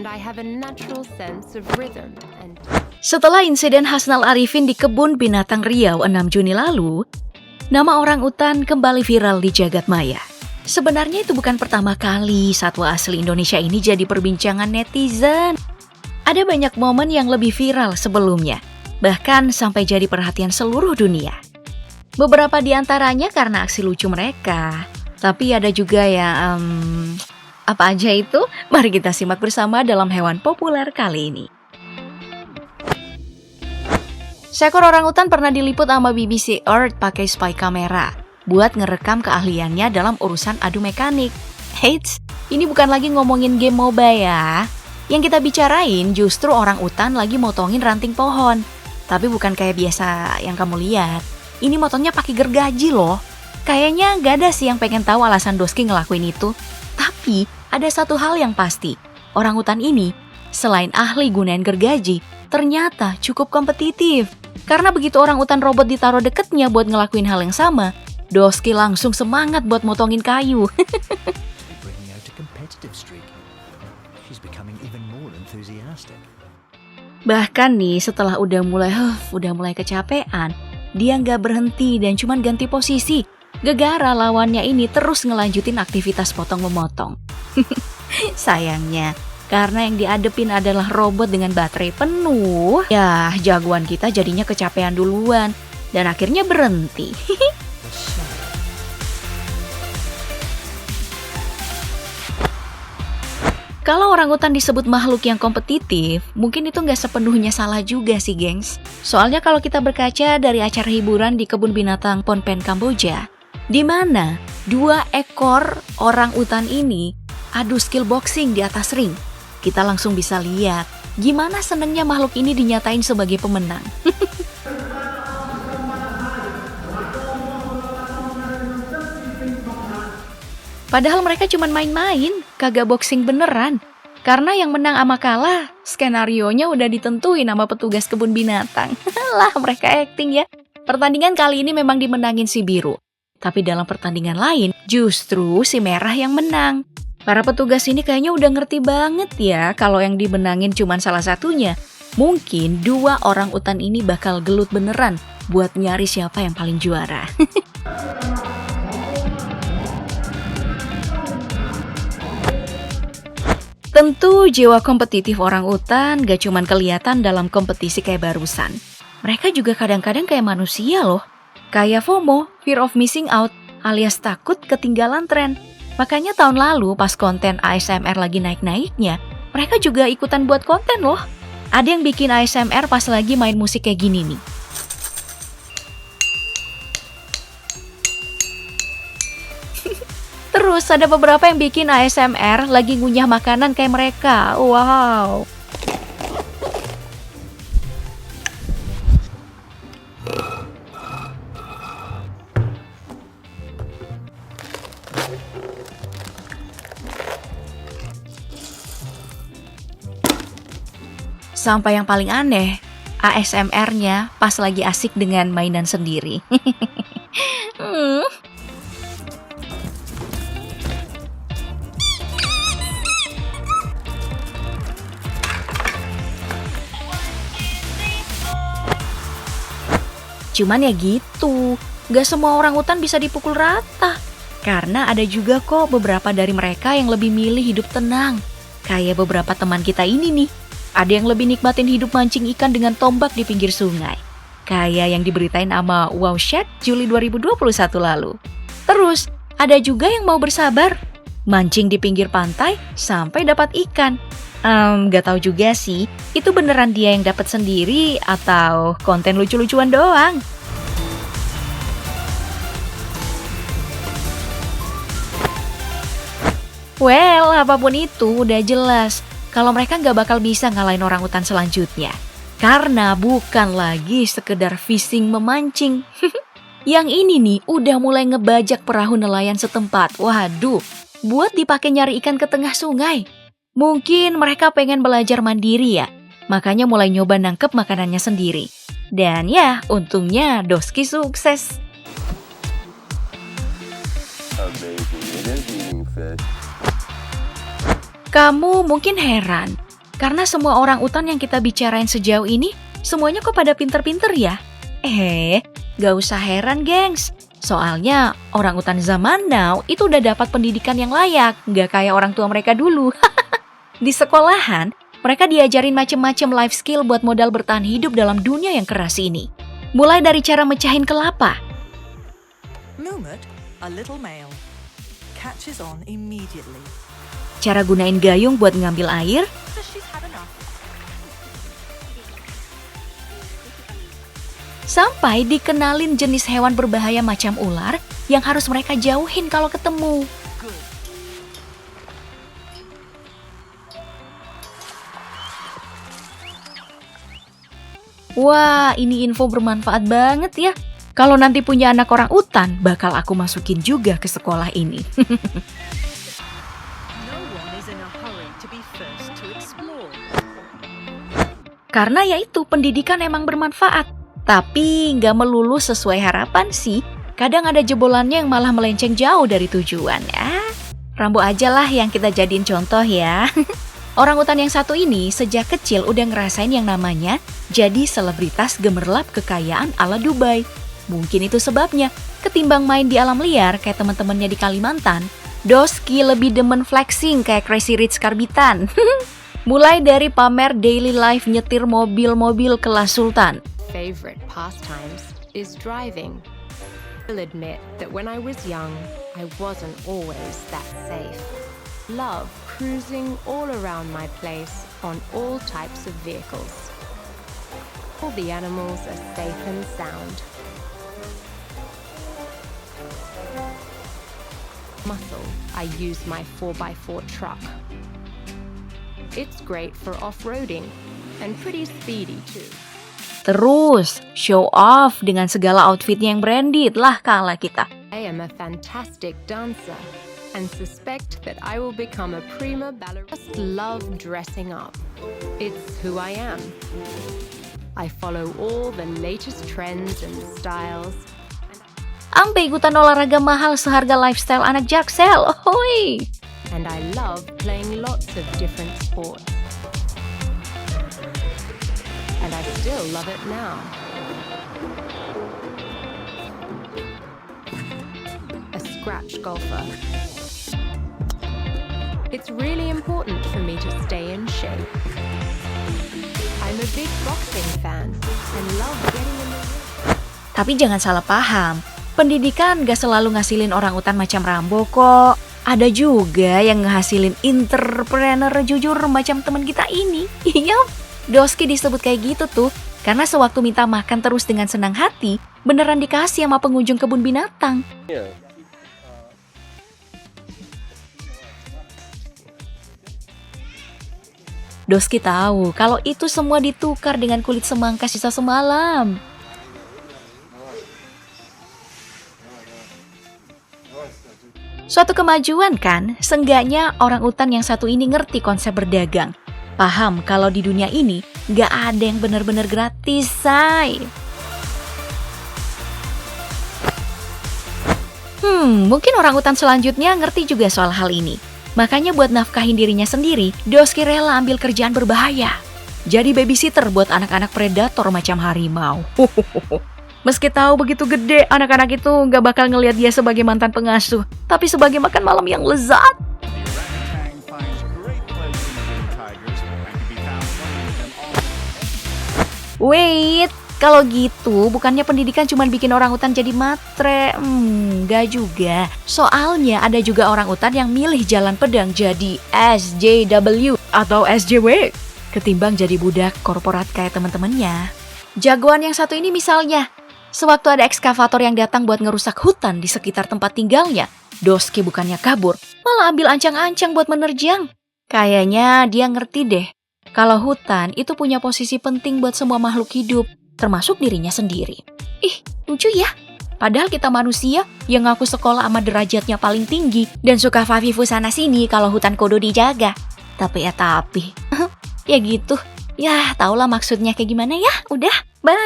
and I have a natural sense of rhythm and... Setelah insiden Hasnal Arifin di Kebun Binatang Riau 6 Juni lalu, nama orangutan kembali viral di jagat maya. Sebenarnya itu bukan pertama kali satwa asli Indonesia ini jadi perbincangan netizen. Ada banyak momen yang lebih viral sebelumnya, bahkan sampai jadi perhatian seluruh dunia. Beberapa di antaranya karena aksi lucu mereka, tapi ada juga yang... apa aja itu? Mari kita simak bersama dalam Hewan Populer kali ini. Seekor orangutan pernah diliput sama BBC Earth pakai spy kamera buat ngerekam keahliannya dalam urusan adu mekanik. Eits, ini bukan lagi ngomongin game MOBA ya. Yang kita bicarain justru orangutan lagi motongin ranting pohon. Tapi bukan kayak biasa yang kamu lihat. Ini motongnya pakai gergaji loh. Kayaknya gak ada sih yang pengen tahu alasan Doski ngelakuin itu. Tapi ada satu hal yang pasti. Orangutan ini, selain ahli gunain gergaji, ternyata cukup kompetitif. Karena begitu orangutan robot ditaruh deketnya buat ngelakuin hal yang sama, Doski langsung semangat buat motongin kayu. Bahkan nih setelah udah mulai kecapean, dia nggak berhenti dan cuman ganti posisi. Gegara lawannya ini terus ngelanjutin aktivitas potong-memotong. Sayangnya, karena yang diadepin adalah robot dengan baterai penuh, ya jagoan kita jadinya kecapean duluan dan akhirnya berhenti. Kalau orangutan disebut makhluk yang kompetitif, mungkin itu nggak sepenuhnya salah juga sih, gengs. Soalnya kalau kita berkaca dari acara hiburan di Kebun Binatang Phnom Penh, Kamboja, di mana 2 ekor orangutan ini adu skill boxing di atas ring, kita langsung bisa lihat gimana senengnya makhluk ini dinyatain sebagai pemenang. Padahal mereka cuma main-main, kagak boxing beneran. Karena yang menang ama kalah, skenarionya udah ditentuin sama petugas kebun binatang. Lah, mereka acting ya. Pertandingan kali ini memang dimenangin si biru. Tapi dalam pertandingan lain, justru si merah yang menang. Para petugas ini kayaknya udah ngerti banget ya kalau yang dimenangin cuma salah satunya. Mungkin 2 orangutan ini bakal gelut beneran buat nyari siapa yang paling juara. Tentu jiwa kompetitif orangutan gak cuman kelihatan dalam kompetisi kayak barusan. Mereka juga kadang-kadang kayak manusia loh. Kayak FOMO, fear of missing out, alias takut ketinggalan tren. Makanya tahun lalu pas konten ASMR lagi naik-naiknya, mereka juga ikutan buat konten loh. Ada yang bikin ASMR pas lagi main musik kayak gini nih. Terus ada beberapa yang bikin ASMR lagi ngunyah makanan kayak mereka. Wow. Sampai yang paling aneh, ASMR-nya pas lagi asik dengan mainan sendiri. Cuman ya gitu, gak semua orangutan bisa dipukul rata. Karena ada juga kok beberapa dari mereka yang lebih milih hidup tenang. Kayak beberapa teman kita ini nih. Ada yang lebih nikmatin hidup mancing ikan dengan tombak di pinggir sungai. Kayak yang diberitain sama Wow Chat Juli 2021 lalu. Terus, ada juga yang mau bersabar. Mancing di pinggir pantai sampai dapat ikan. Gak tahu juga sih, itu beneran dia yang dapat sendiri atau konten lucu-lucuan doang. Well, apapun itu udah jelas kalau mereka gak bakal bisa ngalahin orangutan selanjutnya. Karena bukan lagi sekedar fishing memancing. Yang ini nih udah mulai ngebajak perahu nelayan setempat. Waduh, buat dipakai nyari ikan ke tengah sungai. Mungkin mereka pengen belajar mandiri ya. Makanya mulai nyoba nangkep makanannya sendiri. Dan ya, untungnya Doski sukses. Kamu mungkin heran, Karena semua orang utan yang kita bicarain sejauh ini, semuanya kok pada pinter-pinter ya? Gak usah heran gengs. Soalnya orang utan zaman now itu udah dapat pendidikan yang layak, gak kayak orang tua mereka dulu. Di sekolahan, mereka diajarin macem-macem life skill buat modal bertahan hidup dalam dunia yang keras ini. Mulai dari cara mecahin kelapa. Mumut, a little male, catches on immediately. Cara gunain gayung buat ngambil air. So she's had enough. Sampai dikenalin jenis hewan berbahaya macam ular yang harus mereka jauhin kalau ketemu. Good. Wah, ini info bermanfaat banget ya. Kalau nanti punya anak orang utan, bakal aku masukin juga ke sekolah ini. No one is in a hurry to be first to explore. Karena ya itu, pendidikan emang bermanfaat. Tapi nggak melulu sesuai harapan sih. Kadang ada jebolannya yang malah melenceng jauh dari tujuan. Rambo aja lah yang kita jadiin contoh ya. Orang utan yang satu ini sejak kecil udah ngerasain yang namanya jadi selebritas gemerlap kekayaan ala Dubai. Mungkin itu sebabnya ketimbang main di alam liar kayak teman-temannya di Kalimantan, Doski lebih demen flexing kayak Crazy Rich Karbitan. Mulai dari pamer daily life nyetir mobil-mobil kelas sultan. Favorite pastimes is driving. I'll admit that when I was young, I wasn't always that safe. Love cruising all around my place on all types of vehicles. All the animals are safe and sound. Muscle, I use my 4x4 truck. It's great for off-roading and pretty speedy too. Terus, show off dengan segala outfitnya yang branded lah kala kita. I am a fantastic dancer and suspect that I will become a prima ballerina. Just love dressing up. It's who I am. I follow all the latest trends and styles. Ampe ikutan olahraga mahal seharga lifestyle anak Jaksel. Ohoi. And I love playing lots of different sports. And I still love it now. A scratch golfer. It's really important for me to stay in shape. I'm a big boxing fan and love getting in the ring. Tapi jangan salah paham, pendidikan gak selalu ngasilin orang utan macam Rambo kok. Ada juga yang ngehasilin entrepreneur jujur macam teman kita ini. Iya, Doski disebut kayak gitu tuh, karena sewaktu minta makan terus dengan senang hati, beneran dikasih sama pengunjung kebun binatang. Doski tahu kalau itu semua ditukar dengan kulit semangka sisa semalam. Suatu kemajuan kan, seenggaknya orang utan yang satu ini ngerti konsep berdagang. Paham kalau di dunia ini gak ada yang benar-benar gratis, say. Mungkin orang utan selanjutnya ngerti juga soal hal ini. Makanya buat nafkahin dirinya sendiri, Doski rela ambil kerjaan berbahaya. Jadi babysitter buat anak-anak predator macam harimau. Meski tahu begitu gede, anak-anak itu gak bakal ngelihat dia sebagai mantan pengasuh, tapi sebagai makan malam yang lezat. Wait, kalau gitu bukannya pendidikan cuma bikin orang utan jadi matre? Gak juga. Soalnya ada juga orang utan yang milih jalan pedang jadi SJW atau SJW ketimbang jadi budak korporat kayak teman-temannya. Jagoan yang satu ini misalnya, sewaktu ada ekskavator yang datang buat ngerusak hutan di sekitar tempat tinggalnya, Doski bukannya kabur, malah ambil ancang-ancang buat menerjang. Kayaknya dia ngerti deh, kalau hutan itu punya posisi penting buat semua makhluk hidup, termasuk dirinya sendiri. Ih, lucu ya. Padahal kita manusia yang ngaku sekolah sama derajatnya paling tinggi dan suka fafifu sana sini kalau hutan kodo dijaga. Tapi, ya gitu. Ya, taulah maksudnya kayak gimana ya. Udah, bye.